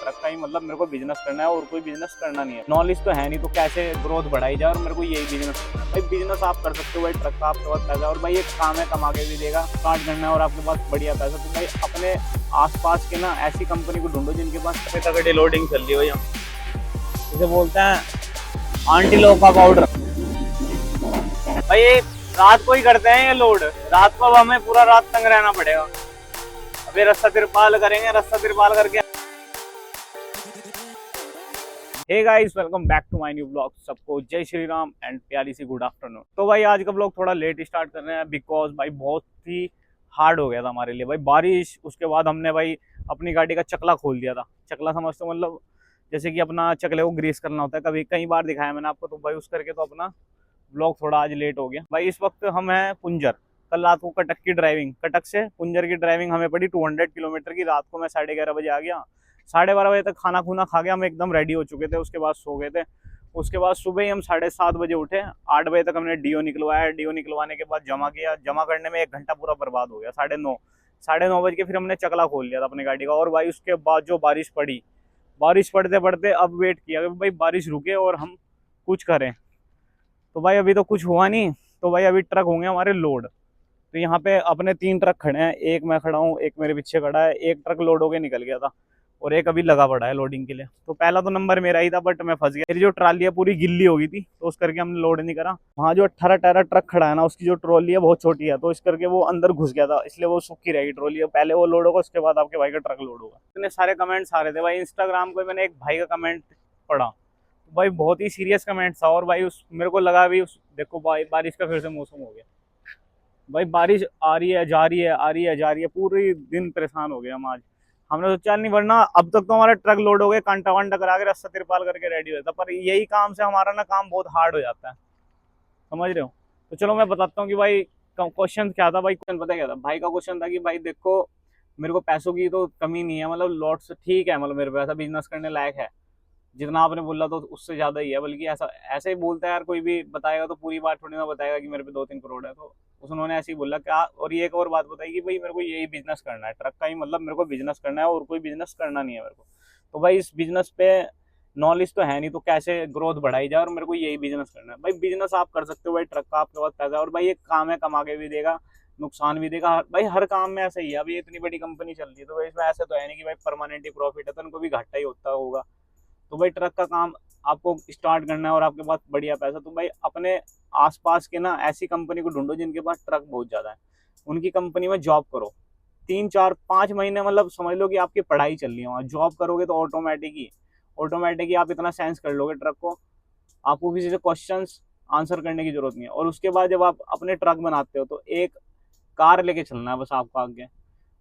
Truck का ही मतलब मेरे को बिजनेस करना है और कोई बिजनेस करना नहीं है। नॉलेज तो है नहीं तो कैसे ग्रोथ बढ़ाई जाए और मेरे को यही बिजनेस करना है। भाई बिजनेस आप कर सकते हो भाई, ट्रक का आपके पास पैसा और भाई एक काम है, कमा के भी देगा, स्टार्ट करना है और आपके पास बढ़िया पैसा, तो भाई अपने आसपास के ना ऐसी कंपनी को ढूंढो जिनके पास तगड़ी लोडिंग चल रही है। भाई इसे बोलते हैं आंटी लोग का पाउडर। भाई ये रात को ही करते हैं ये लोड, रात को अब हमें पूरा रात तंग रहना पड़ेगा। अभी रास्ता तिरपाल करेंगे, रास्ता तिरपाल करके। Hey guys, welcome back to my new blog. सबको जय श्री राम एंड प्यारी सी गुड आफ्टरनून। तो भाई आज का ब्लॉग थोड़ा लेट स्टार्ट कर रहे हैं बिकॉज भाई बहुत ही हार्ड हो गया था हमारे लिए भाई बारिश। उसके बाद हमने भाई अपनी गाड़ी का चकला खोल दिया था। चकला समझते हो, मतलब जैसे कि अपना चकले को ग्रीस करना होता है, कभी कई बार दिखाया मैंने आपको, तो भाई उस करके तो अपना ब्लॉग थोड़ा आज लेट हो गया भाई। इस वक्त हम हैं पुंजर। कल रात को कटक की ड्राइविंग, कटक से पुंजर की ड्राइविंग हमें पड़ी 200 किलोमीटर की। रात को मैं 11:30 बजे आ गया। 12:30 बजे तक खाना खूना खा के हम एकदम रेडी हो चुके थे, उसके बाद सो गए थे। उसके बाद सुबह ही हम 7:30 बजे उठे। 8 बजे तक हमने डीओ निकलवाया। डीओ निकलवाने के बाद जमा किया। जमा करने में 1 घंटा पूरा बर्बाद हो गया। 9:30 बज के फिर हमने चकला खोल लिया था अपनी गाड़ी का। और भाई उसके बाद जो बारिश पड़ी, बारिश पड़ते पड़ते अब वेट किया कि भाई बारिश रुके और हम कुछ करें। तो भाई अभी तो कुछ हुआ नहीं। तो भाई अभी ट्रक होंगे हमारे लोड। तो यहाँ पे अपने 3 ट्रक खड़े हैं, एक मैं खड़ा हूँ, एक मेरे पीछे खड़ा है। एक ट्रक लोड होके निकल गया था और एक अभी लगा पड़ा है लोडिंग के लिए। तो पहला तो नंबर मेरा ही था बट मैं फंस गया। मेरी जो ट्राली है पूरी गिल्ली हो गई थी तो उस करके हमने लोड नहीं करा। वहाँ जो 18 टायरा ट्रक खड़ा है ना, उसकी जो ट्रॉली है बहुत छोटी है, तो इस करके वो अंदर घुस गया था, इसलिए वो सूखी रहेगी ट्रॉली। पहले वो लोड होगा, उसके बाद आपके भाई का ट्रक लोड होगा। इतने सारे कमेंट्स आ रहे थे भाई इंस्टाग्राम पे। मैंने एक भाई का कमेंट पढ़ा भाई, बहुत ही सीरियस कमेंट था। और भाई उस मेरे को लगा भी देखो भाई बारिश का फिर से मौसम हो गया। भाई बारिश आ रही है जा रही है, आ रही है जा रही है, पूरी दिन परेशान हो गए हम आज। हमने सोचा नहीं, वरना अब तक तो हमारा ट्रक लोड हो गए, कांटा वांटा करा के रास्ता तिरपाल करके रेडी हो जाता। पर यही काम से हमारा ना काम बहुत हार्ड हो जाता है, समझ रहे हो। तो चलो मैं बताता हूँ कि भाई क्वेश्चन क्या था। भाई क्वेश्चन पता क्या था भाई का? क्वेश्चन था कि भाई देखो मेरे को पैसों की तो कमी नहीं है, मतलब लॉट्स ठीक है, मतलब मेरे पे ऐसा बिजनेस करने लायक है। जितना आपने बोला तो उससे ज्यादा ही है, बल्कि ऐसा ऐसे ही बोलता है यार। कोई भी बताएगा तो पूरी बात थोड़ी ना बताएगा कि मेरे पे 2-3 करोड़ है। तो उन्होंने ऐसे ही बोला क्या। और ये एक और बात बताई कि भाई मेरे को यही बिजनेस करना है, ट्रक का ही, मतलब मेरे को बिजनेस करना है और कोई बिजनेस करना नहीं है मेरे को। तो भाई इस बिजनेस पे नॉलेज तो है नहीं तो कैसे ग्रोथ बढ़ाई जाए और मेरे को यही बिजनेस करना है। भाई बिजनेस आप कर सकते हो भाई, ट्रक का आपके पास पैसा है और भाई एक काम है, कमा के भी देगा, नुकसान भी देगा। भाई हर काम में ऐसा ही है। अभी इतनी बड़ी कंपनी चल रही है तो भाई इसमें ऐसा तो है नहीं कि भाई परमानेंट ही प्रॉफिट है, तो उनको भी घाटा ही होता होगा। तो भाई ट्रक का काम आपको स्टार्ट करना है और आपके पास बढ़िया पैसा, तो भाई अपने आसपास के ना ऐसी कंपनी को ढूंढो जिनके पास ट्रक बहुत ज्यादा है, उनकी कंपनी में जॉब करो। 3-4-5 महीने, मतलब समझ लो कि आपकी पढ़ाई चल रही है वहाँ। जॉब करोगे तो ऑटोमेटिक ही आप इतना सेंस कर लोगे ट्रक को, आपको किसी से क्वेश्चंस आंसर करने की जरूरत नहीं है। और उसके बाद जब आप अपने ट्रक बनाते हो तो एक कार लेके चलना है बस आपको आगे,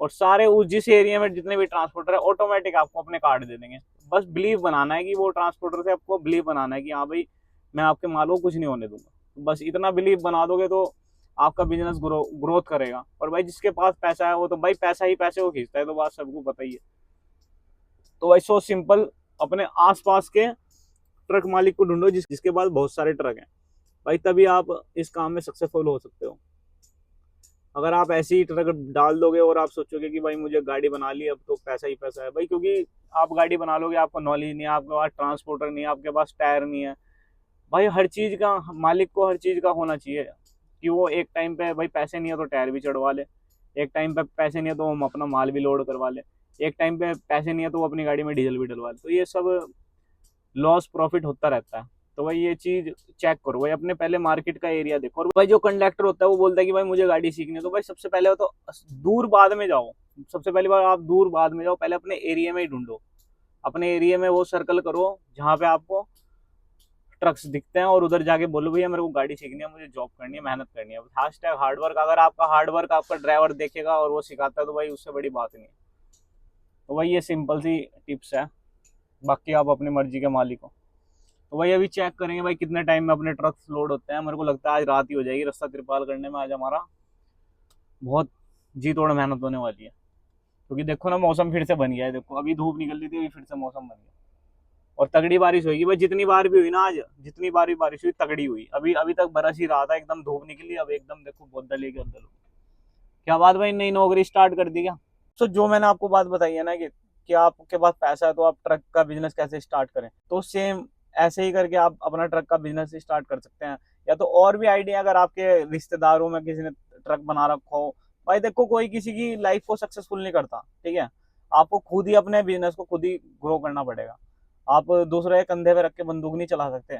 और सारे उस जिस एरिया में जितने भी ट्रांसपोर्टर है ऑटोमेटिक आपको अपने कार्ड दे देंगे। बस बिलीव बनाना है कि वो ट्रांसपोर्टर से आपको बिलीव बनाना है कि हाँ भाई मैं आपके माल को कुछ नहीं होने दूंगा। बस इतना बिलीव बना दोगे तो आपका बिजनेस ग्रोथ करेगा। और भाई जिसके पास पैसा है वो तो भाई पैसा ही पैसे को खींचता है, तो बात सबको पता ही है। तो भाई सो सिंपल, अपने आसपास के ट्रक मालिक को ढूंढो जिसके पास बहुत सारे ट्रक हैं भाई, तभी आप इस काम में सक्सेसफुल हो सकते हो। अगर आप ऐसे ही ट्रक डाल दोगे और आप सोचोगे कि भाई मुझे गाड़ी बना ली अब तो पैसा ही पैसा है, भाई क्योंकि आप गाड़ी बना लोगे, आपको नॉलेज नहीं है, आपके पास ट्रांसपोर्टर नहीं है, आपके पास टायर नहीं है। भाई हर चीज का मालिक को हर चीज का होना चाहिए कि वो एक टाइम पे, भाई पैसे नहीं है तो टायर भी चढ़वा ले, एक टाइम पे पैसे नहीं है तो हम अपना माल भी लोड करवा ले, एक टाइम पे पैसे नहीं है तो वो अपनी गाड़ी में डीजल भी डलवा ले। तो ये सब लॉस प्रॉफिट होता रहता है। तो भाई ये चीज चेक करो भाई, अपने पहले मार्केट का एरिया देखो। और भाई जो कंडक्टर होता है वो बोलता है कि भाई मुझे गाड़ी सीखनी है, तो भाई सबसे पहले हो तो दूर बाद में जाओ। सबसे पहली बार आप दूर बाद में जाओ, पहले अपने एरिया में ही ढूंढो। अपने एरिया में वो सर्कल करो जहाँ पे आपको ट्रक्स दिखते हैं और उधर जाके बोलो भैया मेरे को गाड़ी सीखनी है, मुझे जॉब करनी है, मेहनत करनी है। Hashtag hard work. अगर आपका हार्डवर्क आपका ड्राइवर देखेगा और वो सिखाता है तो भाई उससे बड़ी बात नहीं है। तो भाई ये सिंपल सी टिप्स है, बाकी आप अपनी मर्जी के मालिक हो। तो भाई अभी चेक करेंगे भाई कितने टाइम में अपने ट्रक्स लोड होते हैं। मेरे को लगता है आज रात ही हो जाएगी रास्ता तिरपाल करने में। आज हमारा बहुत जी तोड़ मेहनत होने वाली है, क्योंकि देखो ना मौसम फिर से बन गया है। देखो अभी धूप निकल रही थी, अभी फिर से मौसम बन गया और तगड़ी बारिश होगी भाई। जितनी बार भी हुई ना आज, जितनी बार भी बारिश हुई तगड़ी हुई। अभी अभी तक बरस ही रहा था, एकदम धूप निकली, अब एकदम देखो बदल ही बदल। क्या बात भाई, नई नौकरी स्टार्ट कर दी क्या? तो जो मैंने आपको बात बताई है ना कि कि आपके पास पैसा है तो आप ट्रक का बिजनेस कैसे स्टार्ट करें, तो सेम ऐसे ही करके आप अपना ट्रक का बिजनेस स्टार्ट कर सकते हैं। या तो और भी आइडिया, अगर आपके रिश्तेदारों में किसी ने ट्रक बना रखा हो, भाई देखो कोई किसी की लाइफ को सक्सेसफुल नहीं करता, ठीक है, आपको खुद ही अपने बिजनेस को खुद ही ग्रो करना पड़ेगा। आप दूसरे के कंधे पे रख के बंदूक नहीं चला सकते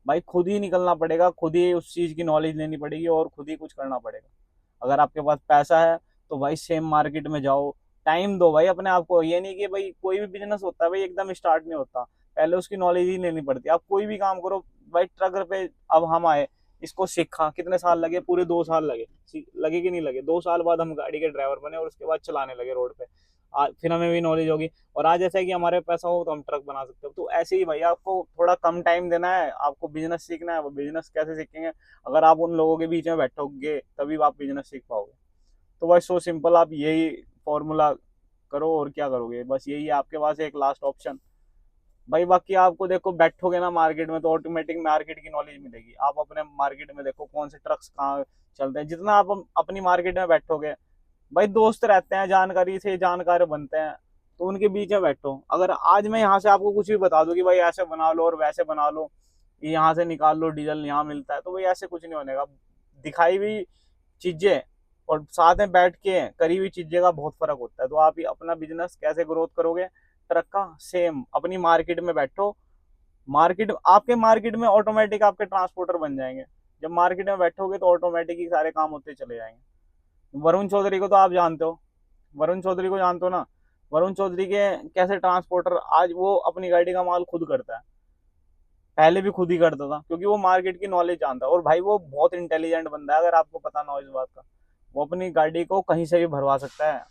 भाई, खुद ही निकलना पड़ेगा, खुद ही उस चीज की नॉलेज लेनी पड़ेगी और खुद ही कुछ करना पड़ेगा। अगर आपके पास पैसा है तो भाई सेम मार्केट में जाओ, टाइम दो भाई अपने आप को। ये नहीं कि भाई कोई भी बिजनेस होता है भाई एकदम स्टार्ट नहीं होता, पहले उसकी नॉलेज ही लेनी पड़ती है। आप कोई भी काम करो भाई, ट्रक पे अब हम आए, इसको सीखा, कितने साल लगे, पूरे 2 साल लगे, लगे कि नहीं लगे, 2 साल बाद हम गाड़ी के ड्राइवर बने और उसके बाद चलाने लगे रोड पे। फिर हमें भी नॉलेज होगी, और आज ऐसा है कि हमारे पैसा हो तो हम ट्रक बना सकते हो। तो ऐसे ही भाई आपको थोड़ा कम टाइम देना है, आपको बिजनेस सीखना है। वो बिजनेस कैसे सीखेंगे, अगर आप उन लोगों के बीच में बैठोगे तभी आप बिजनेस सीख पाओगे। तो भाई सो सिंपल, आप यही फॉर्मूला करो और क्या करोगे, बस यही है आपके पास एक लास्ट ऑप्शन भाई। बाकी आपको देखो बैठोगे ना मार्केट में तो ऑटोमेटिक मार्केट की नॉलेज मिलेगी। आप अपने मार्केट में देखो कौन से ट्रक्स कहाँ चलते हैं, जितना आप अपनी मार्केट में बैठोगे भाई, दोस्त रहते हैं, जानकारी से जानकार बनते हैं, तो उनके बीच में बैठो। अगर आज मैं यहाँ से आपको कुछ भी बता दूं कि भाई ऐसे बना लो और वैसे बना लो, यहाँ से निकाल लो, डीजल यहाँ मिलता है, तो भाई ऐसे कुछ नहीं होने का। दिखाई हुई चीजें और साथ में बैठ के करी हुई चीजें का बहुत फर्क होता है। तो आप ही अपना बिजनेस कैसे ग्रोथ करोगे ट्रक का, सेम अपनी मार्केट में बैठो, मार्केट आपके मार्केट में ऑटोमेटिक आपके ट्रांसपोर्टर बन जाएंगे। जब मार्केट में बैठोगे तो ऑटोमेटिक ही सारे काम होते चले जाएंगे। वरुण चौधरी को तो आप जानते हो, वरुण चौधरी को जानते हो ना, वरुण चौधरी के कैसे ट्रांसपोर्टर, आज वो अपनी गाड़ी का माल खुद करता है, पहले भी खुद ही करता था, क्योंकि वो मार्केट की नॉलेज जानता है। और भाई वो बहुत इंटेलिजेंट बंदा है, अगर आपको पता ना हो इस बात का, वो अपनी गाड़ी को कहीं से भी भरवा सकता है,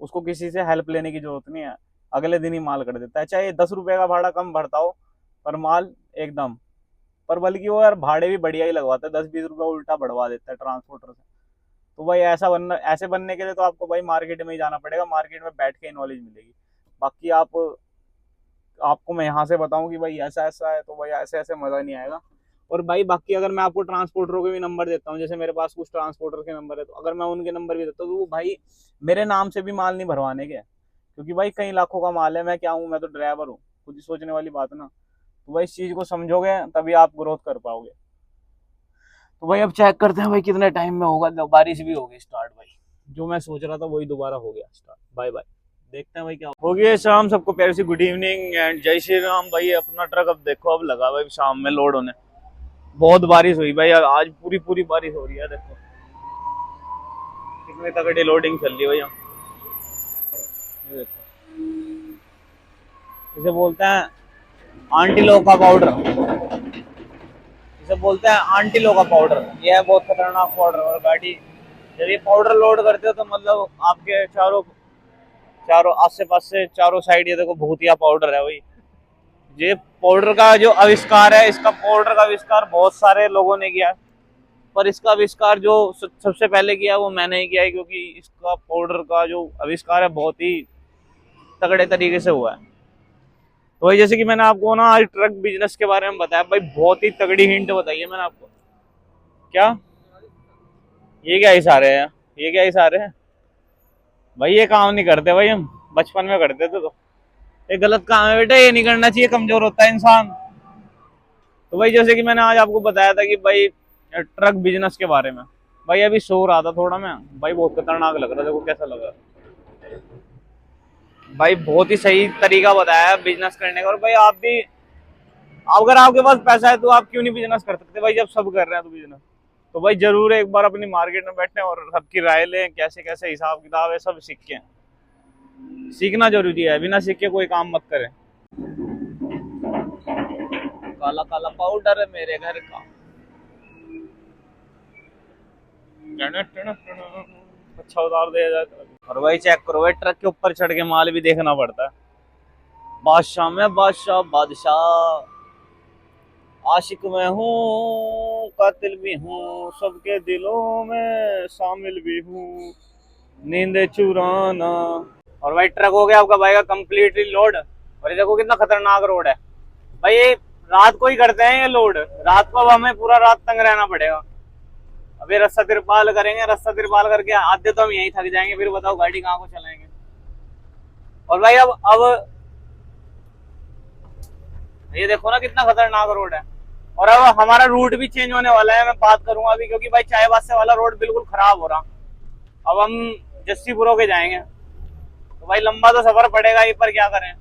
उसको किसी से हेल्प लेने की जरूरत नहीं है, अगले दिन ही माल कर देता है। चाहे 10 रुपए का भाड़ा कम भरता हो पर माल एकदम, पर बल्कि वो यार भाड़े भी बढ़िया ही लगवाता है, 10-20 रुपए उल्टा बढ़वा देता है ट्रांसपोर्टर से। तो भाई ऐसा बनना, ऐसे बनने के लिए तो आपको भाई मार्केट में ही जाना पड़ेगा, मार्केट में बैठ के ही नॉलेज मिलेगी। बाकी आपको मैं यहाँ से बताऊं कि भाई ऐसा ऐसा है, तो भाई ऐसे ऐसे मजा नहीं आएगा। और भाई बाकी अगर मैं आपको ट्रांसपोर्टरों के भी नंबर देता हूँ, जैसे मेरे पास कुछ ट्रांसपोर्टर के नंबर है, तो अगर मैं उनके नंबर भी देता हूँ तो वो भाई मेरे नाम से भी माल नहीं भरवाने के, क्योंकि भाई कई लाखों का माल है, मैं क्या हूँ, मैं तो ड्राइवर हूँ, खुद ही सोचने वाली बात है ना। तो भाई इस चीज को समझोगे तभी आप ग्रोथ कर पाओगे। तो भाई अब चेक करते हैं भाई कितने टाइम में होगा, बारिश भी होगी स्टार्ट भाई, जो मैं सोच रहा था वही दोबारा हो गया स्टार्ट। बाय बाय, देखते हैं भाई क्या हो गया। शाम सबको प्यारी सी गुड इवनिंग एंड जय श्री राम। भाई अपना ट्रक अब देखो अब लगा भाई शाम में लोड होने, बहुत बारिश हुई भाई, आज पूरी पूरी बारिश हो रही है। देखो कितनी तगड़ी लोडिंग चल रही है भैया, ये देखो, इसे बोलते हैं आंटीलो का पाउडर, इसे बोलते हैं आंटीलो का पाउडर। ये है बहुत खतरनाक पाउडर, और गाड़ी जब ये पाउडर लोड करते हो तो मतलब आपके चारों चारों आसे पास से चारों साइड ये देखो भूतिया पाउडर है भाई। ये पाउडर का जो आविष्कार है, इसका पाउडर का आविष्कार बहुत सारे लोगों ने किया है, पर इसका आविष्कार जो सबसे पहले किया वो मैंने ही किया है, क्योंकि इसका पाउडर का जो आविष्कार है बहुत ही तगड़े तरीके से हुआ है। तो भाई जैसे कि मैंने आपको ना आज ट्रक बिजनेस के बारे में बताया भाई, बहुत ही तगड़ी हिंट बताई है मैंने आपको। क्या ये क्या इशारे हैं, ये क्या इशारे हैं भाई, ये काम नहीं करते भाई, हम बचपन में करते थे। तो ये गलत काम है बेटा, ये नहीं करना चाहिए, कमजोर होता है इंसान। तो भाई जैसे कि मैंने आज आपको बताया था कि भाई ट्रक बिजनेस के बारे में, भाई अभी सो रहा था थोड़ा मैं भाई, बहुत खतरनाक लग रहा था, देखो कैसा लग रहा भाई, बहुत ही सही तरीका बताया है बिजनेस करने का। और भाई आप भी, अगर आपके पास पैसा है तो आप क्यों नहीं बिजनेस कर सकते भाई, जब सब कर रहे हैं तो बिजनेस। तो भाई जरूर एक बार अपनी मार्केट में बैठे और सबकी राय लें, कैसे कैसे हिसाब किताब है सब सीखें, सीखना जरूरी है, बिना सीखे कोई काम मत करें। काला काला पाउडर है मेरे घर का, अच्छा उतार दिया जाए। और भाई चेक करो भाई, ट्रक के ऊपर चढ़ के माल भी देखना पड़ता है। बादशाह में बादशाह, बादशाह आशिक में हूँ, कातिल भी हूँ, सबके दिलों में शामिल भी हूँ, नींद चुराना। और भाई ट्रक हो गया आपका भाई का कम्प्लीटली लोड। और ये देखो कितना खतरनाक रोड है भाई, ये रात को ही करते हैं ये लोड, रात को अब हमें पूरा रात तंग रहना पड़ेगा। अभी रास्ता तिरपाल करेंगे, रास्ता तिरपाल करके आधे तो हम यहीं थक जाएंगे, फिर बताओ गाड़ी कहाँ को चलाएंगे। और भाई अब ये देखो ना कितना खतरनाक रोड है। और अब हमारा रूट भी चेंज होने वाला है, मैं बात करूंगा अभी, क्योंकि भाई चाईबासा वाला रोड बिल्कुल खराब हो रहा। अब हम जस्सीपुर होके जाएंगे, तो भाई लंबा तो सफर पड़ेगा ही, पर क्या करें।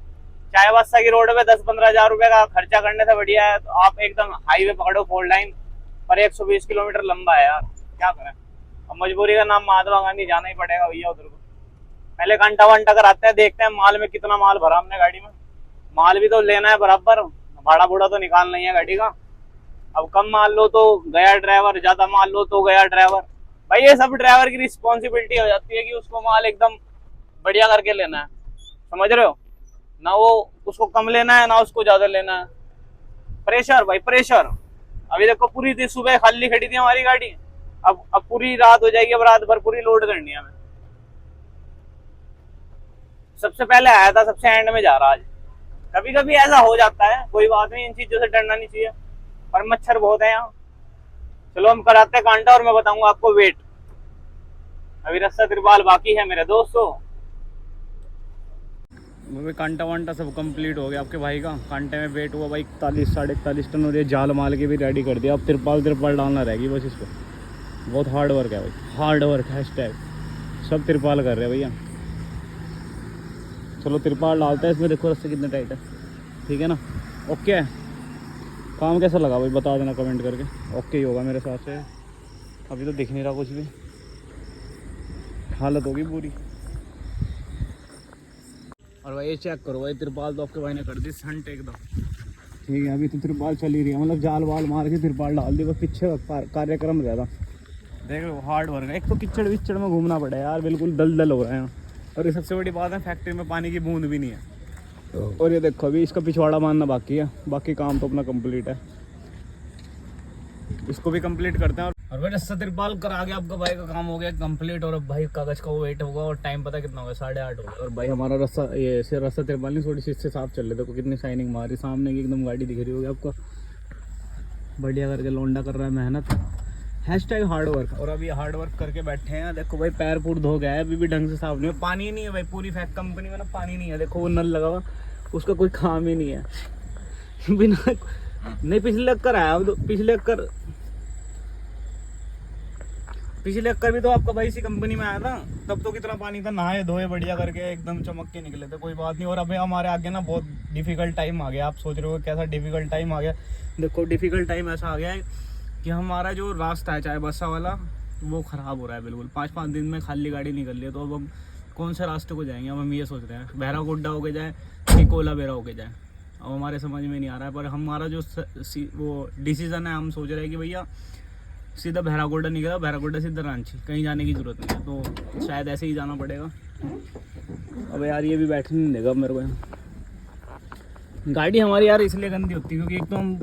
चाईबासा की रोड पे 10-15 हजार रुपए का खर्चा करने से बढ़िया है तो आप एकदम हाईवे पकड़ो 4 लाइन पर। 120 किलोमीटर लंबा है यार, क्या करें। अब मजबूरी का नाम महात्मा गांधी, जाना ही पड़ेगा भैया उधर को। पहले घंटा वंटा कराते हैं, देखते हैं माल में कितना माल भरा हमने गाड़ी में। माल भी तो लेना है बराबर, भाड़ा बूढ़ा तो निकालना ही है गाड़ी का। अब कम माल लो तो गया ड्राइवर, ज्यादा माल लो तो गया ड्राइवर। भाई ये सब ड्राइवर की रिस्पॉन्सिबिलिटी हो जाती है कि उसको माल एकदम बढ़िया करके लेना है, समझ रहे हो ना। वो उसको कम लेना है ना उसको ज्यादा लेना है। प्रेशर भाई प्रेशर। अभी देखो पूरी थी सुबह खाली खड़ी थी हमारी गाड़ी, अब पूरी रात हो जाएगी, अब रात भर पूरी लोड करनी है हमें। सबसे पहले आया था, सबसे एंड में जा रहा आज। कभी कभी ऐसा हो जाता है, कोई बात नहीं, इन चीजों से डरना नहीं चाहिए, पर मच्छर बहुत है यहाँ। चलो हम कराते हैं कांटा और मैं बताऊंगा आपको वेट। अभी रस्सा तिरपाल बाकी है मेरे दोस्तों। कांटा वांटा सब कंप्लीट हो गया आपके भाई का। कांटे में वेट हुआ भाई 41-41.5 टन, और ये जाल माल के भी रेडी कर दिया। अब तिरपाल डालना रहेगी बस इस पर। बहुत हार्ड वर्क है भाई, हार्ड वर्क हैशटैग। सब तिरपाल कर रहे हैं भैया। चलो तिरपाल डालते हैं इसमें, देखो रस्ते कितने टाइट है, ठीक है ना। ओके है, काम कैसा लगा भाई बता देना कमेंट करके। ओके ही होगा मेरे हिसाब से, अभी तो दिख नहीं रहा कुछ भी, हालत होगी पूरी। और भाई ये चेक करो भाई, तिरपाल तो आपके भाई ने कर दी संट एकदम, ठीक है। अभी तो तिरपाल चल ही रही है, मतलब जाल वाल मार के तिरपाल डाल दी, बस पीछे कार्यक्रम ज़्यादा। देख लो हार्ड वर्क है। एक तो किचड़ विचड़ में घूमना पड़ा यार, बिल्कुल दलदल हो रहे हैं। और ये सबसे बड़ी बात है, फैक्ट्री में पानी की बूंद भी नहीं है। और ये देखो अभी इसका पिछवाड़ा मारना बाकी है, बाकी काम तो अपना कंप्लीट है, इसको भी कंप्लीट करते हैं। और भाई रस्सा तिरपाल करा के आपका भाई का काम हो गया कंप्लीट। और अब भाई कागज का वो वेट होगा, और टाइम पता कितना होगा, 8:30 होगा। और भाई हमारा रस्सा तिरपाल नहीं, थोड़ी सी इससे साफ चल रहे, देखो कितनी शाइनिंग मारी, सामने की एकदम गाड़ी दिख रही होगी आपको। बढ़िया करके लौंडा कर रहा है मेहनत, हैशटैग हार्ड वर्क। और अभी हार्ड वर्क करके बैठे हैं, देखो भाई पैर पूर धो गया है, अभी भी ढंग से साफ नहीं है। पानी नहीं है भाई, पूरी फैक्ट कंपनी में ना पानी नहीं है। देखो वो नल लगा हुआ, उसका कोई काम ही नहीं है। बिना नहीं, पिछले अक्कर आया, तो पिछले अक्कर भी तो आपका भाई इसी कंपनी में आया था, तब तो कितना पानी था, नहाए धोए बढ़िया करके एकदम चमक के निकले थे, कोई बात नहीं। और अभी हमारे आगे ना बहुत डिफिकल्ट टाइम आ गया। आप सोच रहे हो कैसा डिफिकल्ट टाइम आ गया, देखो डिफिकल्ट टाइम ऐसा आ गया है कि हमारा जो रास्ता है चाईबासा वाला, वो ख़राब हो रहा है बिल्कुल। 5-5 दिन में खाली गाड़ी निकल रही है, तो अब हम कौन से रास्ते को जाएंगे। अब हम ये सोच रहे हैं बहरागोड्डा होके जाए कि कोला बेरा होके जाए, अब हमारे समझ में नहीं आ रहा है। पर हमारा जो वो डिसीज़न है, हम सोच रहे हैं कि भैया सीधा बहरागोड्डा निकला, बहरागोड्डा सीधा रांची, कहीं जाने की ज़रूरत नहीं है, तो शायद ऐसे ही जाना पड़ेगा। अब यार ये भी बैठने नहीं देगा मेरे को यहाँ। गाड़ी हमारी यार इसलिए गंदी होती है क्योंकि एक तो हम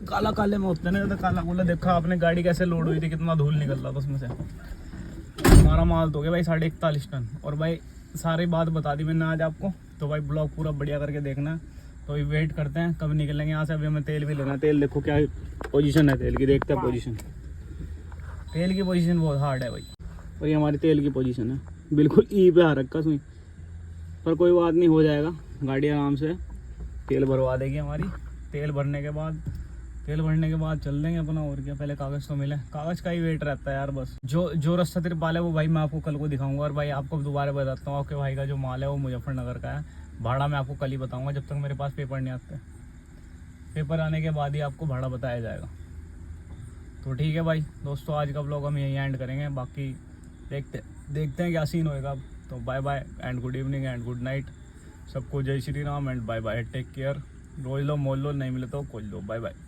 काला काले में होते हैं ना, तो काला कोला देखा आपने गाड़ी कैसे लोड हुई थी, कितना धूल निकल रहा था उसमें से। हमारा माल तो हो गया भाई 41.5 टन। और भाई सारी बात बता दी मैंने आज आपको, तो भाई ब्लॉग पूरा बढ़िया करके देखना है। तो अभी वेट करते हैं कब निकलेंगे यहाँ से। अभी हमें तेल भी लेना है, तेल देखो क्या पोजीशन है तेल की, देखते हैं पोजीशन। तेल की पोजीशन बहुत हार्ड है भाई, और ये हमारी तेल की पोजीशन है बिल्कुल ई पे आ रखा सुई, पर कोई बात नहीं, हो जाएगा। गाड़ी आराम से तेल भरवा देगी हमारी। तेल भरने के बाद चल देंगे अपना, और क्या। पहले कागज़ तो मिले, कागज़ का ही वेट रहता है यार बस। जो रस्ता तिरपाल है वो भाई मैं आपको कल को दिखाऊंगा। और भाई आपको दोबारा बताता हूँ, आपके भाई का जो माल है वो मुजफ्फरनगर का है, भाड़ा मैं आपको कल ही बताऊँगा, जब तक मेरे पास पेपर नहीं आते। पेपर आने के बाद ही आपको भाड़ा बताया जाएगा। तो ठीक है भाई दोस्तों, आज का ब्लॉग हम यहीं एंड करेंगे, बाकी देखते हैं क्या सीन होएगा। तो bye bye and good evening and good night सबको। जय Shri Ram and bye bye, take care. रोज लो मोल लो, नहीं मिले तो खोल लो। Bye bye.